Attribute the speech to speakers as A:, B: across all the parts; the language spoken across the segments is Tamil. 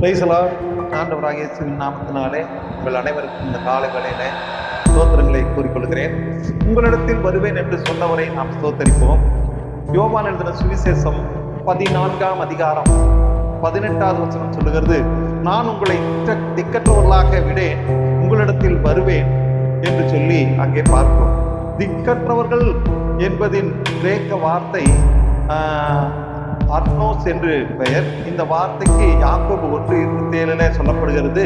A: Praise the Lord. ஆண்டவராகிய இயேசுவின் நாமத்தினாலே உங்கள் அனைவருக்கும் இந்த காலை வேளையிலே ஸ்தோத்திரங்களை கூறிக்கொள்கிறேன். உங்களிடத்தில் வருவேன் என்று சொன்னவரை நாம் ஸ்தோத்தரிப்போம். யோவான் எழுதின சுவிசேஷம் 14ஆம் அதிகாரம் 18வது வசனம் சொல்லுகிறது, நான் உங்களை திக்கற்றவர்களாக விடேன், உங்களிடத்தில் வருவேன் என்று சொல்லி அங்கே பார்க்கிறோம். திக்கற்றவர்கள் என்பதின் கிரேக்க வார்த்தை அர்னோஸ் என்று பெயர். இந்த வார்த்தைக்கு யாக்கோபு 1:27 சொல்லப்படுகிறது,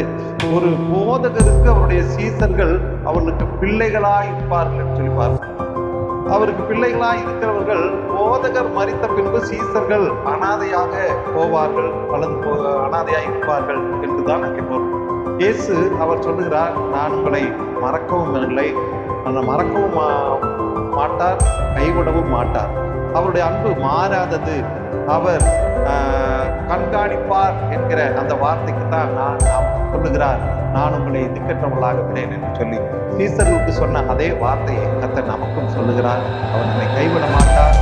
A: ஒரு போதகருக்கு அவருடைய சீசர்கள் அவர்களுக்கு பிள்ளைகளாய் இருப்பார்கள் என்று சொல்லி பார்க்கிறோம். அவருக்கு பிள்ளைகளாய் இருக்கிறவர்கள் போதகர் மரித்த பின்பு சீசர்கள் அனாதையாக போவார்கள், அனாதையாக இருப்பார்கள் என்றுதான் அங்கே போறோம். இயேசு அவர் சொல்லுகிறார், நான் உங்களை மறக்கவும் இல்லை, மறக்கவும் மாட்டார், கைவிடவும் மாட்டார். அவருடைய அன்பு மாறாதது, அவர் கண்காணிப்பார் என்கிற அந்த வார்த்தைக்கு தான் நாம் சொல்லுகிறார், நான் உங்களை திக்கற்றவர்களாக விடேன் என்று சொல்லி சீசர்களுக்கு சொன்ன அதே வார்த்தையை கர்த்தர் நமக்கும் சொல்லுகிறார். அவர் நம்மை கைவிட மாட்டார்,